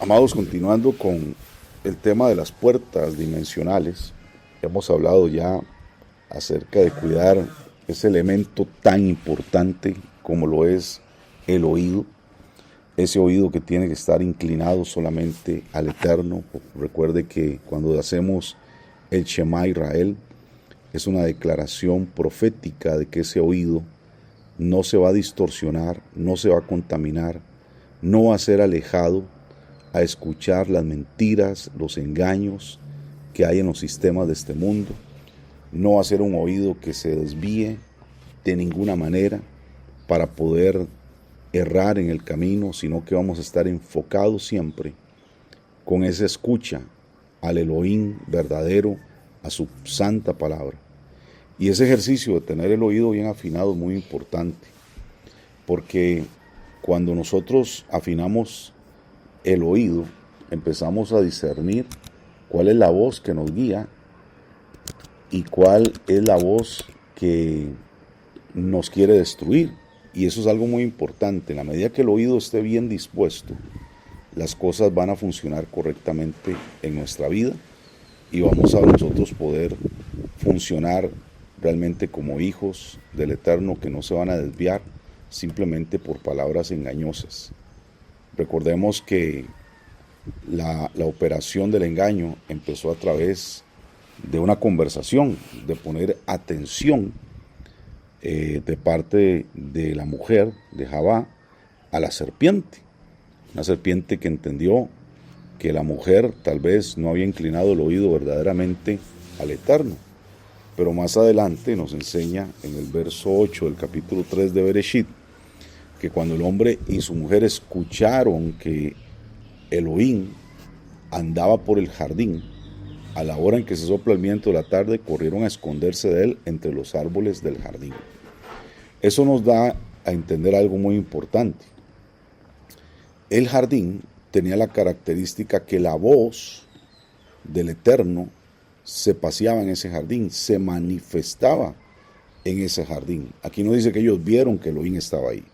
Amados, continuando con el tema de las puertas dimensionales, hemos hablado ya acerca de cuidar ese elemento tan importante como lo es el oído, ese oído que tiene que estar inclinado solamente al Eterno. Recuerde que cuando hacemos el Shema Israel, es una declaración profética de que ese oído no se va a distorsionar, no se va a contaminar, no va a ser alejado a escuchar las mentiras, los engaños que hay en los sistemas de este mundo. No va a ser un oído que se desvíe de ninguna manera para poder errar en el camino, sino que vamos a estar enfocados siempre con esa escucha al Elohim verdadero, a su santa palabra. Y ese ejercicio de tener el oído bien afinado es muy importante, porque cuando nosotros afinamos el oído, empezamos a discernir cuál es la voz que nos guía y cuál es la voz que nos quiere destruir. Y eso es algo muy importante. En la medida que el oído esté bien dispuesto, las cosas van a funcionar correctamente en nuestra vida y vamos a nosotros poder funcionar realmente como hijos del Eterno, que no se van a desviar simplemente por palabras engañosas. Recordemos que la operación del engaño empezó a través de una conversación, de poner atención de parte de la mujer, de Javá, a la serpiente. Una serpiente que entendió que la mujer tal vez no había inclinado el oído verdaderamente al Eterno. Pero más adelante nos enseña en el verso 8 del capítulo 3 de Bereshit, que cuando el hombre y su mujer escucharon que Elohim andaba por el jardín, a la hora en que se sopla el viento de la tarde, corrieron a esconderse de él entre los árboles del jardín. Eso nos da a entender algo muy importante. El jardín tenía la característica que la voz del Eterno se paseaba en ese jardín, se manifestaba en ese jardín. Aquí no dice que ellos vieron que Elohim estaba ahí.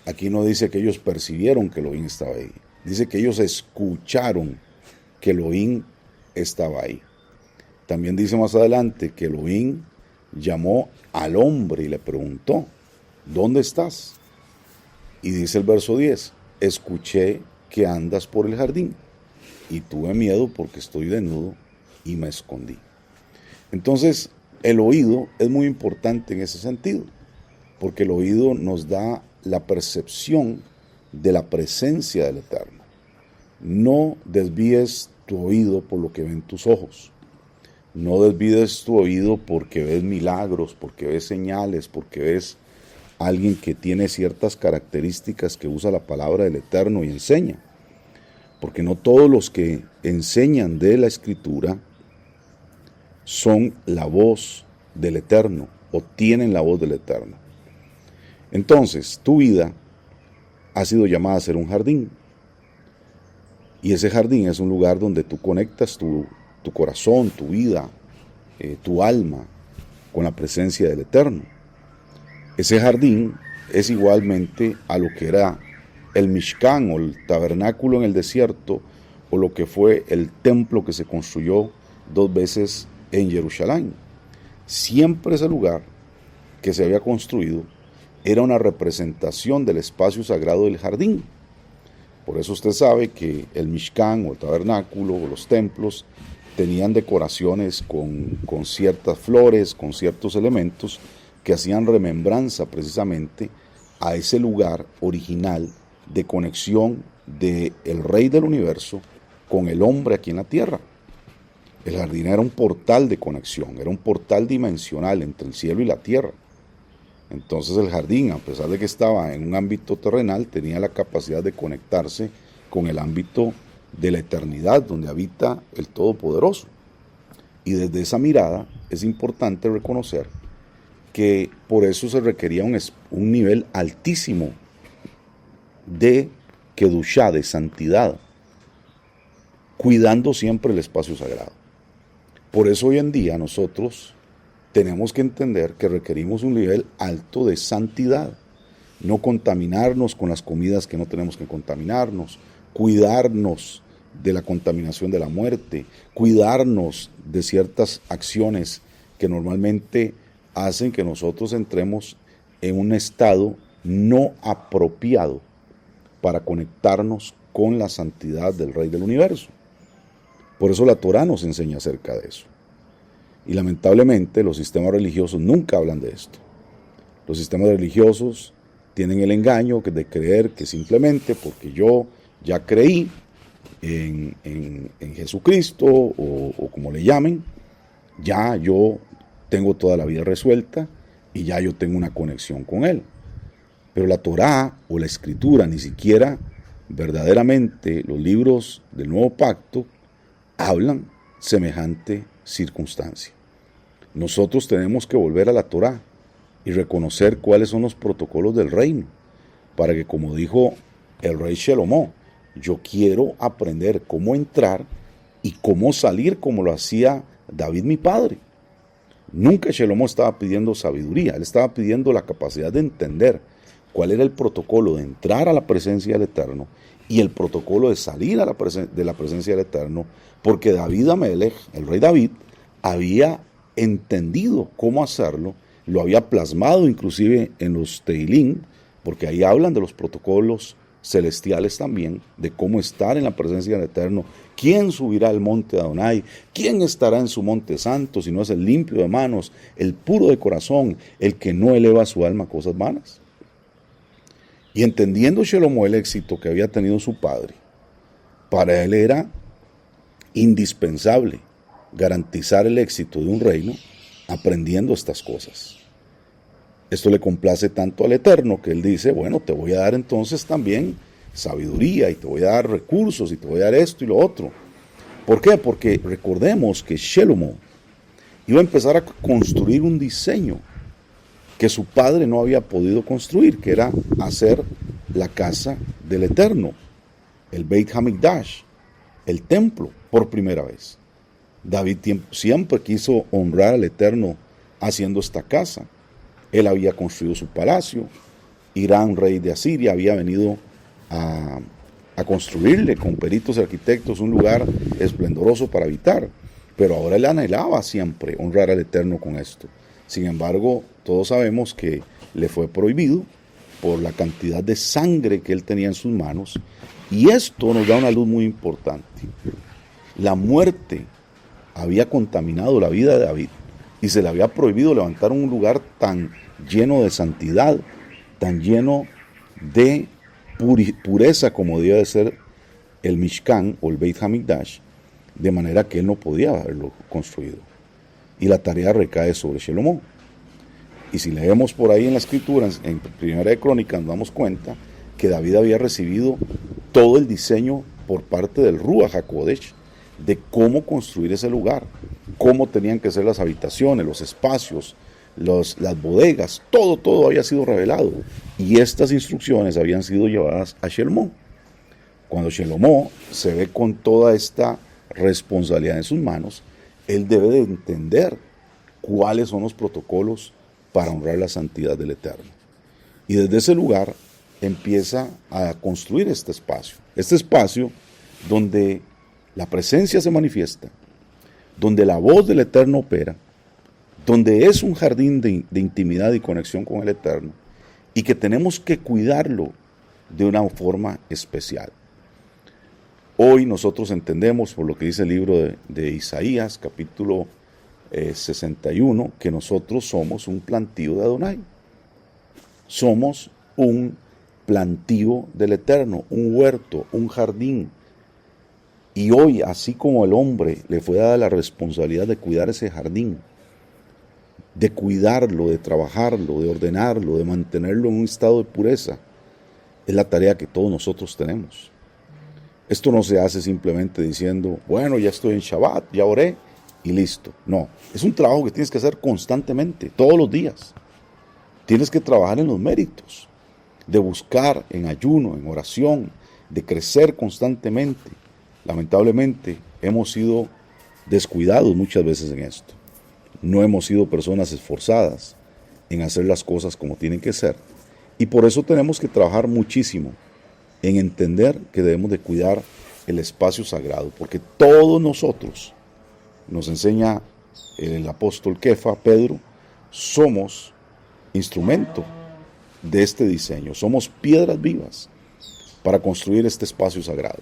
Aquí no dice que ellos percibieron que Elohim estaba ahí. Dice que ellos escucharon que Elohim estaba ahí. También dice más adelante que Elohim llamó al hombre y le preguntó, ¿dónde estás? Y dice el verso 10, escuché que andas por el jardín y tuve miedo porque estoy desnudo y me escondí. Entonces, el oído es muy importante en ese sentido, porque el oído nos da la percepción de la presencia del Eterno. No desvíes tu oído por lo que ven tus ojos. No desvíes tu oído porque ves milagros, porque ves señales, porque ves a alguien que tiene ciertas características que usa la palabra del Eterno y enseña. Porque no todos los que enseñan de la Escritura son la voz del Eterno o tienen la voz del Eterno. Entonces, tu vida ha sido llamada a ser un jardín. Y ese jardín es un lugar donde tú conectas tu corazón, tu vida, tu alma con la presencia del Eterno. Ese jardín es igualmente a lo que era el Mishkan o el tabernáculo en el desierto, o lo que fue el templo que se construyó 2 veces en Jerusalén. Siempre ese lugar que se había construido era una representación del espacio sagrado del jardín. Por eso usted sabe que el Mishkan o el tabernáculo o los templos tenían decoraciones con ciertas flores, con ciertos elementos que hacían remembranza precisamente a ese lugar original de conexión del Rey del Universo con el hombre aquí en la tierra. El jardín era un portal de conexión, era un portal dimensional entre el cielo y la tierra. Entonces el jardín, a pesar de que estaba en un ámbito terrenal, tenía la capacidad de conectarse con el ámbito de la eternidad, donde habita el Todopoderoso. Y desde esa mirada es importante reconocer que por eso se requería un nivel altísimo de kedushá, de santidad, cuidando siempre el espacio sagrado. Por eso hoy en día nosotros tenemos que entender que requerimos un nivel alto de santidad, no contaminarnos con las comidas que no tenemos que contaminarnos, cuidarnos de la contaminación de la muerte, cuidarnos de ciertas acciones que normalmente hacen que nosotros entremos en un estado no apropiado para conectarnos con la santidad del Rey del Universo. Por eso la Torá nos enseña acerca de eso. Y lamentablemente los sistemas religiosos nunca hablan de esto. Los sistemas religiosos tienen el engaño de creer que simplemente porque yo ya creí en Jesucristo o como le llamen, ya yo tengo toda la vida resuelta y ya yo tengo una conexión con Él. Pero la Torá o la Escritura, ni siquiera verdaderamente los libros del Nuevo Pacto, hablan semejante circunstancia. Nosotros tenemos que volver a la Torá y reconocer cuáles son los protocolos del reino, para que, como dijo el rey Shelomó, yo quiero aprender cómo entrar y cómo salir como lo hacía David mi padre. Nunca Shelomó estaba pidiendo sabiduría, él estaba pidiendo la capacidad de entender cuál era el protocolo de entrar a la presencia del Eterno y el protocolo de salir a de la presencia del Eterno, porque David Amelech, el rey David, había entendido cómo hacerlo, lo había plasmado inclusive en los Teilín, porque ahí hablan de los protocolos celestiales también, de cómo estar en la presencia del Eterno, quién subirá al monte de Adonai, quién estará en su monte santo, si no es el limpio de manos, el puro de corazón, el que no eleva su alma a cosas vanas. Y entendiendo Shelomó el éxito que había tenido su padre, para él era indispensable garantizar el éxito de un reino aprendiendo estas cosas. Esto le complace tanto al Eterno que él dice, bueno, te voy a dar entonces también sabiduría y te voy a dar recursos y te voy a dar esto y lo otro. ¿Por qué? Porque recordemos que Shelomó iba a empezar a construir un diseño que su padre no había podido construir, que era hacer la casa del Eterno, el Beit Hamikdash, el templo, por primera vez. David siempre quiso honrar al Eterno haciendo esta casa. Él había construido su palacio. Irán, rey de Asiria, había venido a construirle con peritos y arquitectos un lugar esplendoroso para habitar. Pero ahora él anhelaba siempre honrar al Eterno con esto. Sin embargo, todos sabemos que le fue prohibido por la cantidad de sangre que él tenía en sus manos. Y esto nos da una luz muy importante. La muerte había contaminado la vida de David y se le había prohibido levantar un lugar tan lleno de santidad, tan lleno de pureza como debía de ser el Mishkan o el Beit Hamikdash, de manera que él no podía haberlo construido. Y la tarea recae sobre Shelomó. Y si leemos por ahí en la escritura, en Primera de Crónicas, nos damos cuenta que David había recibido todo el diseño por parte del Ruach HaKodesh de cómo construir ese lugar, cómo tenían que ser las habitaciones, los espacios, las bodegas, todo había sido revelado. Y estas instrucciones habían sido llevadas a Shelomó. Cuando Shelomó se ve con toda esta responsabilidad en sus manos, él debe de entender cuáles son los protocolos para honrar la santidad del Eterno. Y desde ese lugar empieza a construir este espacio donde la presencia se manifiesta, donde la voz del Eterno opera, donde es un jardín de intimidad y conexión con el Eterno, y que tenemos que cuidarlo de una forma especial. Hoy nosotros entendemos, por lo que dice el libro de Isaías, capítulo 61, que nosotros somos un plantío de Adonai. Somos un plantío del Eterno, un huerto, un jardín. Y hoy, así como el hombre le fue dada la responsabilidad de cuidar ese jardín, de cuidarlo, de trabajarlo, de ordenarlo, de mantenerlo en un estado de pureza, es la tarea que todos nosotros tenemos. Esto no se hace simplemente diciendo, bueno, ya estoy en Shabbat, ya oré y listo. No, es un trabajo que tienes que hacer constantemente, todos los días. Tienes que trabajar en los méritos, de buscar en ayuno, en oración, de crecer constantemente. Lamentablemente hemos sido descuidados muchas veces en esto. No hemos sido personas esforzadas en hacer las cosas como tienen que ser. Y por eso tenemos que trabajar muchísimo en entender que debemos de cuidar el espacio sagrado, porque todos nosotros, nos enseña el apóstol Kefa, Pedro, somos instrumento de este diseño, somos piedras vivas para construir este espacio sagrado.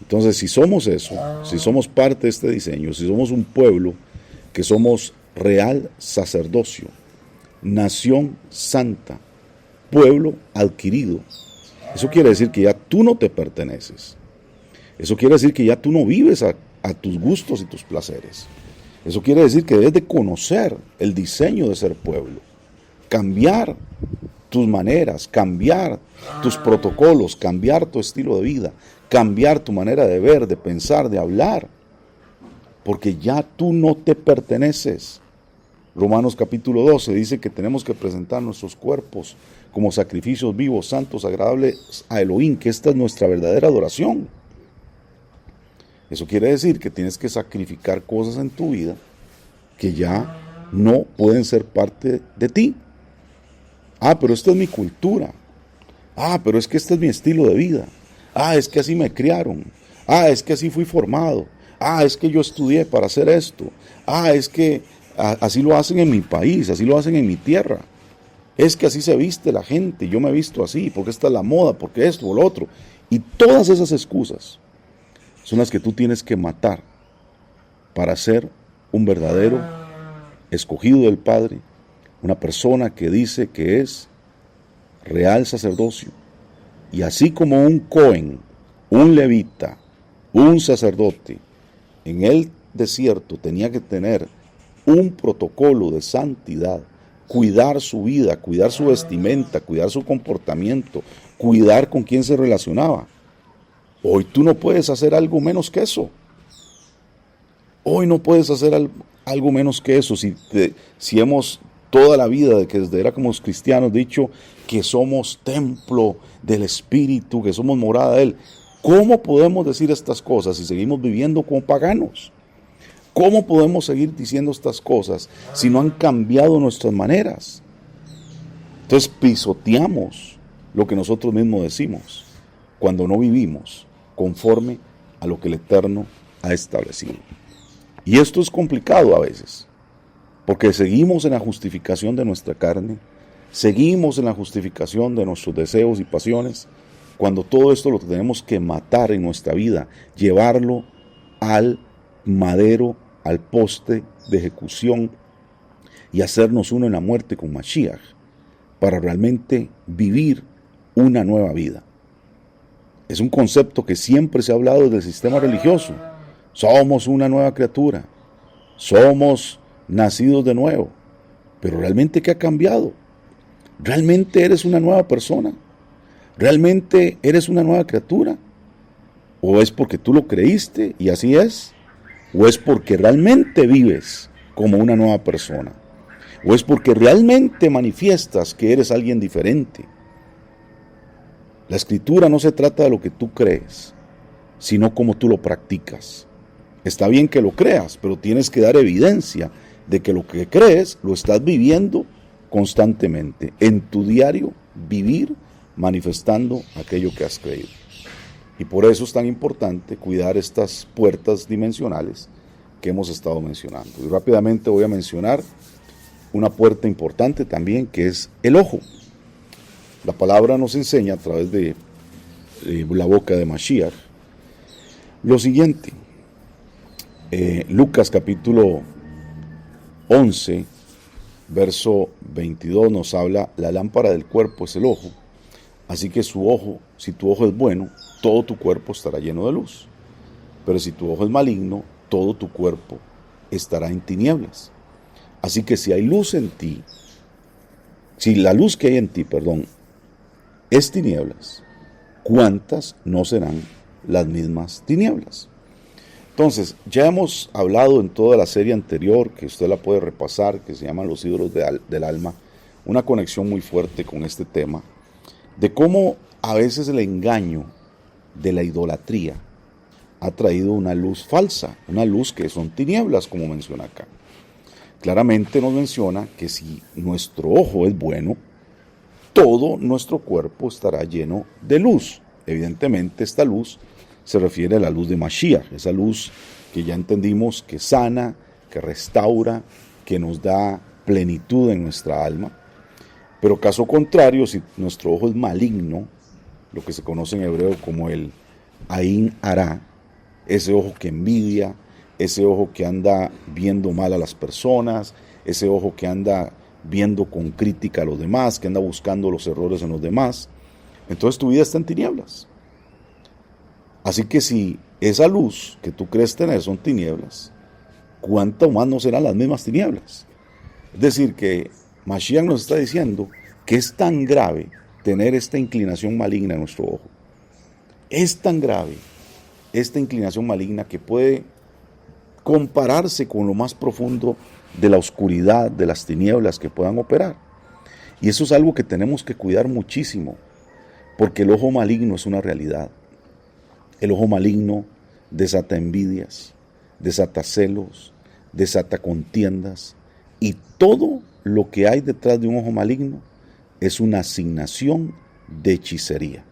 Entonces, si somos eso, si somos parte de este diseño, si somos un pueblo que somos real sacerdocio, nación santa, pueblo adquirido, eso quiere decir que ya tú no te perteneces. Eso quiere decir que ya tú no vives a tus gustos y tus placeres. Eso quiere decir que debes de conocer el diseño de ser pueblo, cambiar tus maneras, cambiar tus protocolos, cambiar tu estilo de vida, cambiar tu manera de ver, de pensar, de hablar, porque ya tú no te perteneces. Romanos capítulo 12 dice que tenemos que presentar nuestros cuerpos como sacrificios vivos, santos, agradables a Elohim, que esta es nuestra verdadera adoración. Eso quiere decir que tienes que sacrificar cosas en tu vida que ya no pueden ser parte de ti. Pero esta es mi cultura. Pero es que este es mi estilo de vida. Es que así me criaron. Es que así fui formado. Es que yo estudié para hacer esto. Es que así lo hacen en mi país, así lo hacen en mi tierra. Es que así se viste la gente, yo me he visto así, porque esta es la moda, porque esto o lo otro. Y todas esas excusas son las que tú tienes que matar para ser un verdadero escogido del Padre, una persona que dice que es real sacerdocio. Y así como un Cohen, un levita, un sacerdote, en el desierto tenía que tener un protocolo de santidad, cuidar su vida, cuidar su vestimenta, cuidar su comportamiento, cuidar con quién se relacionaba. Hoy tú no puedes hacer algo menos que eso. Hoy no puedes hacer algo menos que eso. Si hemos toda la vida, de que desde era como cristianos, dicho que somos templo del Espíritu, que somos morada de Él, ¿cómo podemos decir estas cosas si seguimos viviendo como paganos? ¿Cómo podemos seguir diciendo estas cosas si no han cambiado nuestras maneras? Entonces pisoteamos lo que nosotros mismos decimos cuando no vivimos conforme a lo que el Eterno ha establecido. Y esto es complicado a veces, porque seguimos en la justificación de nuestra carne, seguimos en la justificación de nuestros deseos y pasiones, cuando todo esto lo tenemos que matar en nuestra vida, llevarlo al madero, al poste de ejecución y hacernos uno en la muerte con Mashiach, para realmente vivir una nueva vida. Es un concepto que siempre se ha hablado del sistema religioso. Somos una nueva criatura, somos nacidos de nuevo, pero ¿realmente qué ha cambiado? ¿Realmente eres una nueva persona? ¿Realmente eres una nueva criatura? ¿O es porque tú lo creíste y así es? ¿O es porque realmente vives como una nueva persona? ¿O es porque realmente manifiestas que eres alguien diferente? La escritura no se trata de lo que tú crees, sino cómo tú lo practicas. Está bien que lo creas, pero tienes que dar evidencia de que lo que crees lo estás viviendo constantemente, en tu diario vivir manifestando aquello que has creído. Y por eso es tan importante cuidar estas puertas dimensionales que hemos estado mencionando. Y rápidamente voy a mencionar una puerta importante también, que es el ojo. La palabra nos enseña a través de la boca de Mashiach lo siguiente. Lucas capítulo 11, verso 22 nos habla: la lámpara del cuerpo es el ojo, así que si tu ojo es bueno, todo tu cuerpo estará lleno de luz, pero si tu ojo es maligno, todo tu cuerpo estará en tinieblas. Así que si hay luz en ti, si la luz que hay en ti, es tinieblas, ¿cuántas no serán las mismas tinieblas? Entonces, ya hemos hablado en toda la serie anterior, que usted la puede repasar, que se llama Los ídolos del alma, una conexión muy fuerte con este tema, de cómo a veces el engaño de la idolatría ha traído una luz falsa, una luz que son tinieblas, como menciona acá. Claramente nos menciona que si nuestro ojo es bueno, todo nuestro cuerpo estará lleno de luz. evidentemente esta luz se refiere a la luz de Mashiach, esa luz que ya entendimos que sana, que restaura, que nos da plenitud en nuestra alma. Pero caso contrario, si nuestro ojo es maligno, lo que se conoce en hebreo como el Ain Ara, ese ojo que envidia, ese ojo que anda viendo mal a las personas, ese ojo que anda viendo con crítica a los demás, que anda buscando los errores en los demás, entonces tu vida está en tinieblas. Así que si esa luz que tú crees tener son tinieblas, ¿cuánto más no serán las mismas tinieblas? Es decir, que Mashiach nos está diciendo que es tan grave tener esta inclinación maligna en nuestro ojo. Es tan grave esta inclinación maligna que puede compararse con lo más profundo de la oscuridad, de las tinieblas que puedan operar. Y eso es algo que tenemos que cuidar muchísimo, porque el ojo maligno es una realidad. El ojo maligno desata envidias, desata celos, desata contiendas, y todo lo que hay detrás de un ojo maligno es una asignación de hechicería.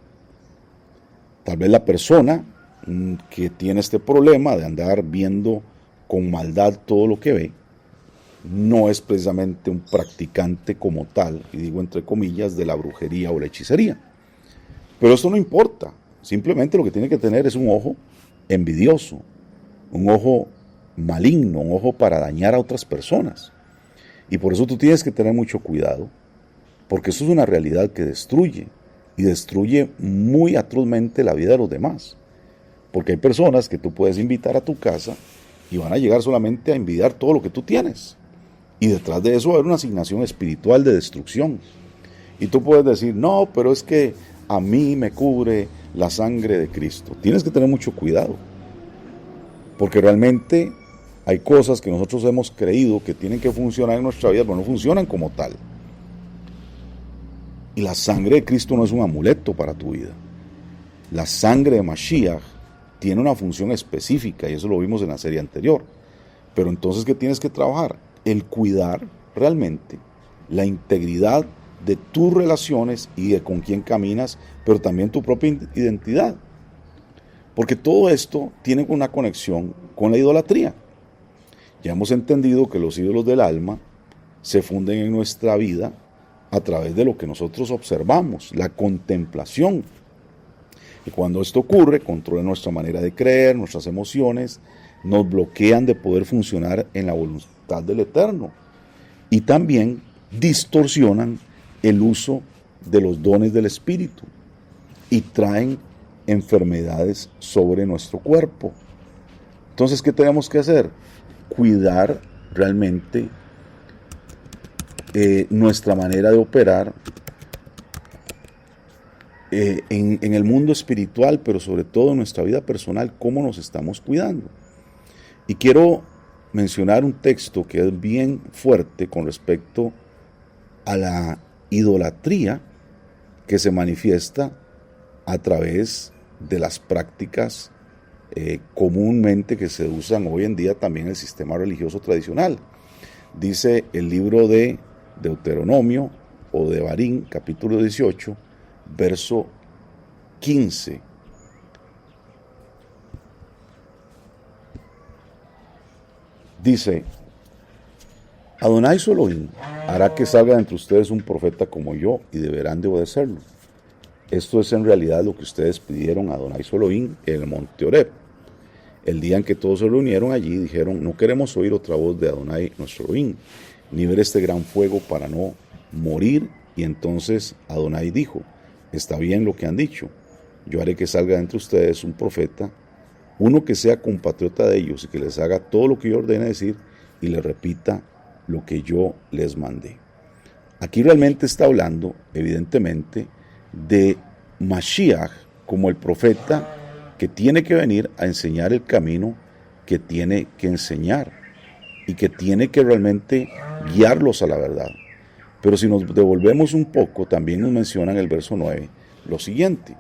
Tal vez la persona que tiene este problema de andar viendo con maldad todo lo que ve, no es precisamente un practicante como tal, y digo entre comillas, de la brujería o la hechicería. Pero esto no importa, simplemente lo que tiene que tener es un ojo envidioso, un ojo maligno, un ojo para dañar a otras personas. Y por eso tú tienes que tener mucho cuidado, porque eso es una realidad que destruye, y destruye muy atrozmente la vida de los demás. Porque hay personas que tú puedes invitar a tu casa y van a llegar solamente a envidiar todo lo que tú tienes. Y detrás de eso va a haber una asignación espiritual de destrucción. Y tú puedes decir, no, pero es que a mí me cubre la sangre de Cristo. Tienes que tener mucho cuidado, porque realmente hay cosas que nosotros hemos creído que tienen que funcionar en nuestra vida, pero no funcionan como tal. Y la sangre de Cristo no es un amuleto para tu vida. La sangre de Mashiach tiene una función específica, y eso lo vimos en la serie anterior. Pero entonces, ¿qué tienes que trabajar? El cuidar realmente la integridad de tus relaciones y de con quién caminas, pero también tu propia identidad. Porque todo esto tiene una conexión con la idolatría. Ya hemos entendido que los ídolos del alma se funden en nuestra vida a través de lo que nosotros observamos, la contemplación. Y cuando esto ocurre, controla nuestra manera de creer, nuestras emociones, nos bloquean de poder funcionar en la voluntad del Eterno. Y también distorsionan el uso de los dones del Espíritu y traen enfermedades sobre nuestro cuerpo. Entonces, ¿qué tenemos que hacer? Cuidar realmente nuestra manera de operar en el mundo espiritual, pero sobre todo en nuestra vida personal, cómo nos estamos cuidando. Y quiero mencionar un texto que es bien fuerte con respecto a la idolatría que se manifiesta a través de las prácticas comúnmente que se usan hoy en día también en el sistema religioso tradicional. Dice el libro de Deuteronomio o de Barín, capítulo 18, verso 15. Dice, Adonai su Elohim hará que salga de entre ustedes un profeta como yo, y deberán de obedecerlo. Esto es en realidad lo que ustedes pidieron a Adonai su Elohim en el monte Horeb. El día en que todos se reunieron allí, dijeron, no queremos oír otra voz de Adonai nuestro Elohim, ni ver este gran fuego para no morir. Y entonces Adonai dijo, está bien lo que han dicho, yo haré que salga de entre ustedes un profeta, uno que sea compatriota de ellos y que les haga todo lo que yo ordene decir y les repita lo que yo les mandé. Aquí realmente está hablando, evidentemente, de Mashiach como el profeta que tiene que venir a enseñar el camino que tiene que enseñar y que tiene que realmente guiarlos a la verdad. Pero si nos devolvemos un poco, también nos menciona en el verso 9 lo siguiente: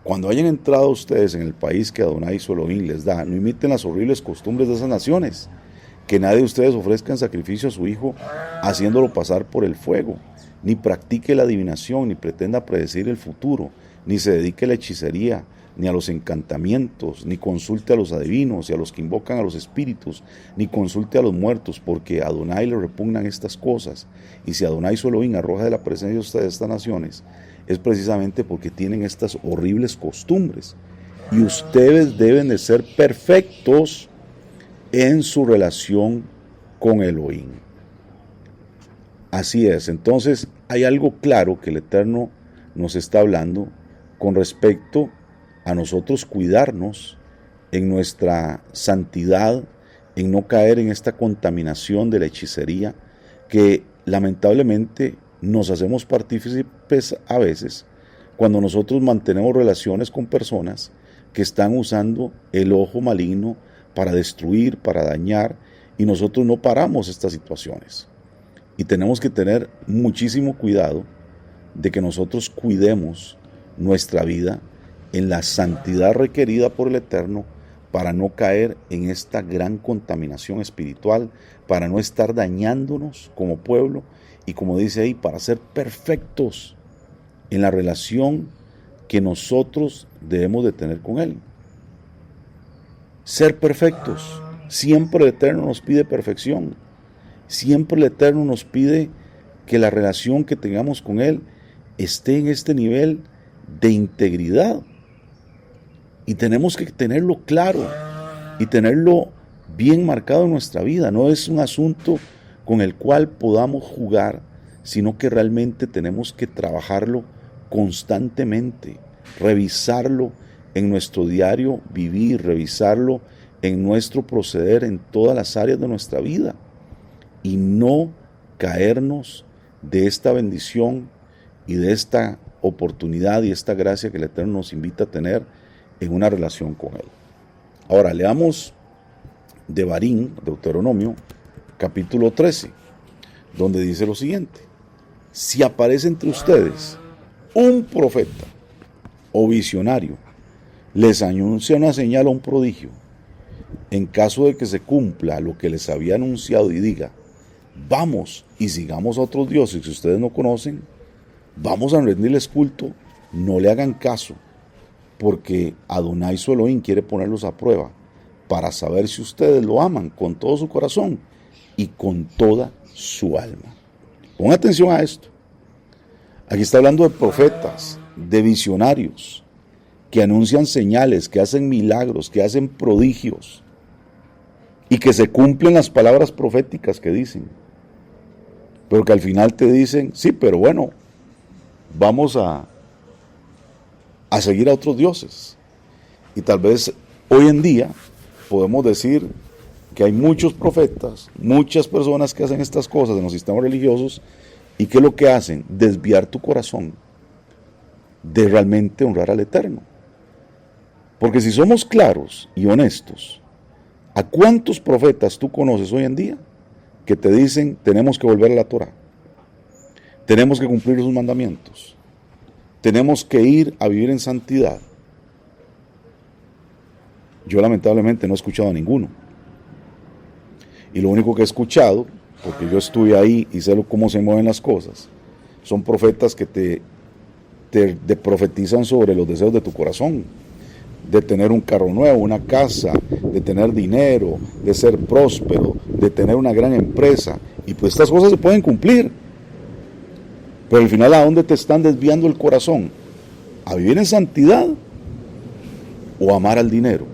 cuando hayan entrado ustedes en el país que Adonai su Elohim les da, no imiten las horribles costumbres de esas naciones, que nadie de ustedes ofrezca en sacrificio a su hijo haciéndolo pasar por el fuego, ni practique la adivinación, ni pretenda predecir el futuro, ni se dedique a la hechicería, ni a los encantamientos, ni consulte a los adivinos y a los que invocan a los espíritus, ni consulte a los muertos, porque a Adonai le repugnan estas cosas. Y si Adonai su Elohim arroja de la presencia de ustedes estas naciones, es precisamente porque tienen estas horribles costumbres. Y ustedes deben de ser perfectos en su relación con Elohim. Así es. Entonces hay algo claro que el Eterno nos está hablando con respecto a nosotros cuidarnos en nuestra santidad, en no caer en esta contaminación de la hechicería que lamentablemente nos hacemos partícipes a veces cuando nosotros mantenemos relaciones con personas que están usando el ojo maligno para destruir, para dañar, y nosotros no paramos estas situaciones. Y tenemos que tener muchísimo cuidado de que nosotros cuidemos nuestra vida en la santidad requerida por el Eterno para no caer en esta gran contaminación espiritual, para no estar dañándonos como pueblo y, como dice ahí, para ser perfectos en la relación que nosotros debemos de tener con Él. Ser perfectos. Siempre el Eterno nos pide perfección. Siempre el Eterno nos pide que la relación que tengamos con Él esté en este nivel de integridad. Y tenemos que tenerlo claro y tenerlo bien marcado en nuestra vida. No es un asunto con el cual podamos jugar, sino que realmente tenemos que trabajarlo constantemente, revisarlo en nuestro diario vivir, revisarlo en nuestro proceder en todas las áreas de nuestra vida y no caernos de esta bendición y de esta oportunidad y esta gracia que el Eterno nos invita a tener en una relación con Él. Ahora leamos Devarim, Deuteronomio, capítulo 13, donde dice lo siguiente: si aparece entre ustedes un profeta o visionario, les anuncia una señal o un prodigio, en caso de que se cumpla lo que les había anunciado y diga, vamos y sigamos a otros dioses que ustedes no conocen, vamos a rendirles culto, no le hagan caso, porque Adonai su Elohim quiere ponerlos a prueba para saber si ustedes lo aman con todo su corazón y con toda su alma. Pon atención a esto. Aquí está hablando de profetas, de visionarios, que anuncian señales, que hacen milagros, que hacen prodigios, y que se cumplen las palabras proféticas que dicen, pero que al final te dicen, sí, pero bueno, vamos a seguir a otros dioses. Y tal vez hoy en día podemos decir que hay muchos profetas, muchas personas que hacen estas cosas en los sistemas religiosos, y ¿qué es lo que hacen? Desviar tu corazón de realmente honrar al Eterno. Porque si somos claros y honestos, ¿a cuántos profetas tú conoces hoy en día que te dicen tenemos que volver a la Torá? Tenemos que cumplir sus mandamientos. Tenemos que ir a vivir en santidad. Yo lamentablemente no he escuchado a ninguno. Y lo único que he escuchado, porque yo estuve ahí y sé cómo se mueven las cosas, son profetas que te profetizan sobre los deseos de tu corazón, de tener un carro nuevo, una casa, de tener dinero, de ser próspero, de tener una gran empresa. Y pues estas cosas se pueden cumplir. Pero al final, ¿a dónde te están desviando el corazón? ¿A vivir en santidad? ¿O amar al dinero?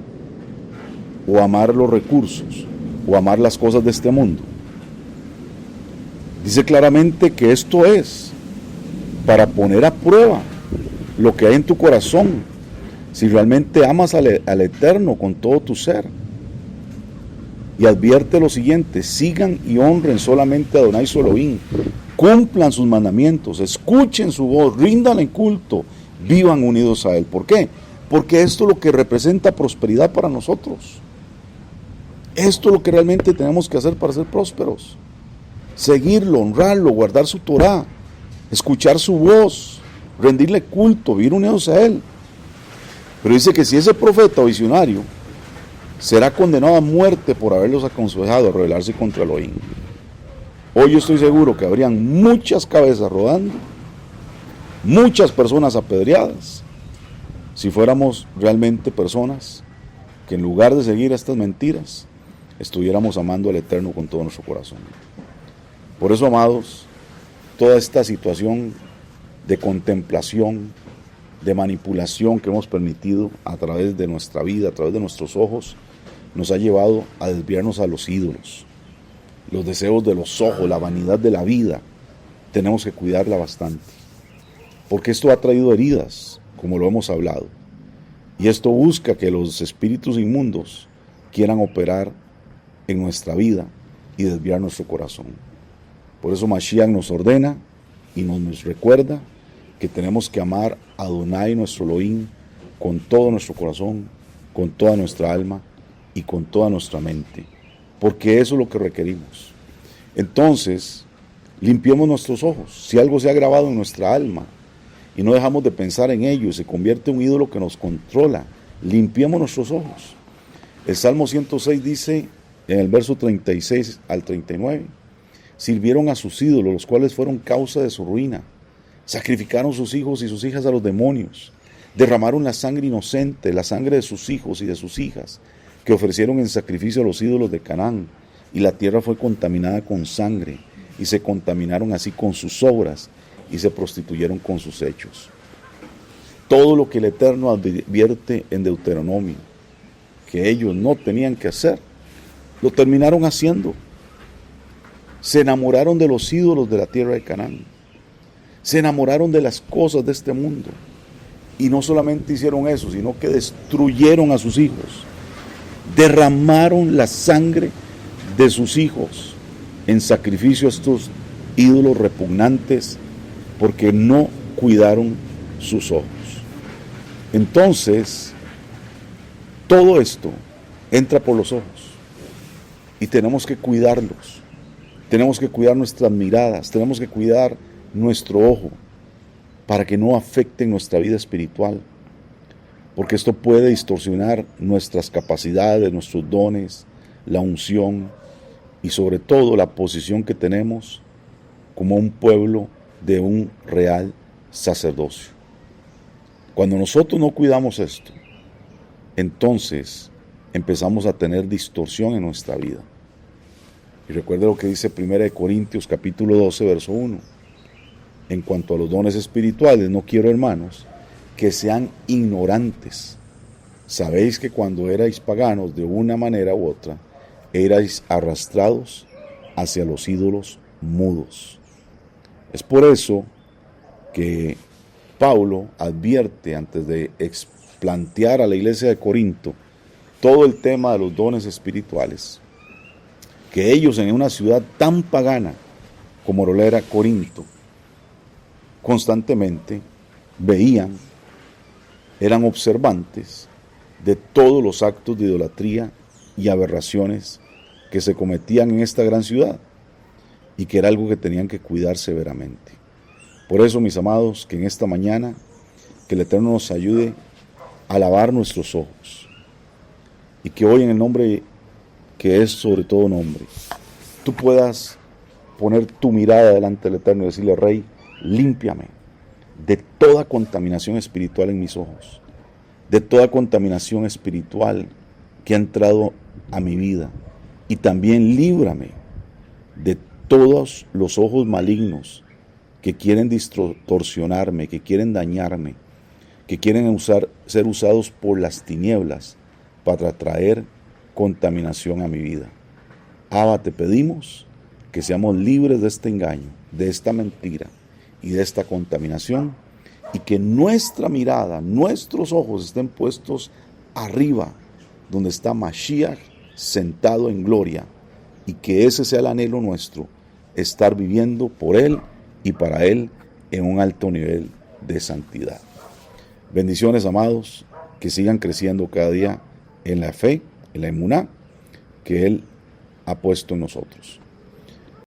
¿O amar los recursos? ¿O amar las cosas de este mundo? Dice claramente que esto es para poner a prueba lo que hay en tu corazón, si realmente amas al Eterno con todo tu ser. Y advierte lo siguiente: sigan y honren solamente a Adonai su Elohim, cumplan sus mandamientos, escuchen su voz, rindan el culto, vivan unidos a Él. ¿Por qué? Porque esto es lo que representa prosperidad para nosotros. Esto es lo que realmente tenemos que hacer para ser prósperos. Seguirlo, honrarlo, guardar su Torá, escuchar su voz, rendirle culto, vivir unidos a Él. Pero dice que si ese profeta o visionario será condenado a muerte por haberlos aconsejado a rebelarse contra Elohim. Hoy yo estoy seguro que habrían muchas cabezas rodando, muchas personas apedreadas, si fuéramos realmente personas que en lugar de seguir estas mentiras, estuviéramos amando al Eterno con todo nuestro corazón. Por eso, amados, toda esta situación de contemplación, de manipulación que hemos permitido a través de nuestra vida, a través de nuestros ojos, nos ha llevado a desviarnos a los ídolos. Los deseos de los ojos, la vanidad de la vida, tenemos que cuidarla bastante. Porque esto ha traído heridas, como lo hemos hablado. Y esto busca que los espíritus inmundos quieran operar en nuestra vida y desviar nuestro corazón. Por eso Mashiach nos ordena y nos recuerda que tenemos que amar a Adonai, nuestro Elohim, con todo nuestro corazón, con toda nuestra alma y con toda nuestra mente. Porque eso es lo que requerimos. Entonces, limpiemos nuestros ojos. Si algo se ha grabado en nuestra alma y no dejamos de pensar en ello y se convierte en un ídolo que nos controla, limpiemos nuestros ojos. El Salmo 106 dice, en el verso 36 al 39, sirvieron a sus ídolos, los cuales fueron causa de su ruina. Sacrificaron sus hijos y sus hijas a los demonios. Derramaron la sangre inocente, la sangre de sus hijos y de sus hijas, que ofrecieron en sacrificio a los ídolos de Canaán. Y la tierra fue contaminada con sangre, y se contaminaron así con sus obras, y se prostituyeron con sus hechos. Todo lo que el Eterno advierte en Deuteronomio, que ellos no tenían que hacer, lo terminaron haciendo. Se enamoraron de los ídolos de la tierra de Canaán. Se enamoraron de las cosas de este mundo. Y no solamente hicieron eso, sino que destruyeron a sus hijos. Derramaron la sangre de sus hijos en sacrificio a estos ídolos repugnantes porque no cuidaron sus ojos. Entonces, todo esto entra por los ojos y tenemos que cuidarlos. Tenemos que cuidar nuestras miradas, tenemos que cuidar nuestro ojo para que no afecten nuestra vida espiritual, porque esto puede distorsionar nuestras capacidades, nuestros dones, la unción y sobre todo la posición que tenemos como un pueblo de un real sacerdocio. Cuando nosotros no cuidamos esto, entonces empezamos a tener distorsión en nuestra vida. Y recuerde lo que dice 1 Corintios capítulo 12, verso 1. En cuanto a los dones espirituales, no quiero, hermanos, que sean ignorantes. Sabéis que cuando erais paganos de una manera u otra, erais arrastrados hacia los ídolos mudos. Es por eso que Pablo advierte antes de plantear a la iglesia de Corinto todo el tema de los dones espirituales, que ellos en una ciudad tan pagana como lo era Corinto, constantemente veían, eran observantes de todos los actos de idolatría y aberraciones que se cometían en esta gran ciudad y que era algo que tenían que cuidar severamente. Por eso, mis amados, que en esta mañana, que el Eterno nos ayude a lavar nuestros ojos y que hoy en el nombre que es sobre todo nombre, tú puedas poner tu mirada delante del Eterno y decirle: Rey, límpiame de toda contaminación espiritual en mis ojos, de toda contaminación espiritual que ha entrado a mi vida, y también líbrame de todos los ojos malignos que quieren distorsionarme, que quieren dañarme, que quieren ser usados por las tinieblas para traer contaminación a mi vida. Abba, te pedimos que seamos libres de este engaño, de esta mentira y de esta contaminación, y que nuestra mirada, nuestros ojos estén puestos arriba, donde está Mashiach sentado en gloria, y que ese sea el anhelo nuestro, estar viviendo por Él y para Él en un alto nivel de santidad. Bendiciones, amados, que sigan creciendo cada día en la fe, en la emuná que Él ha puesto en nosotros.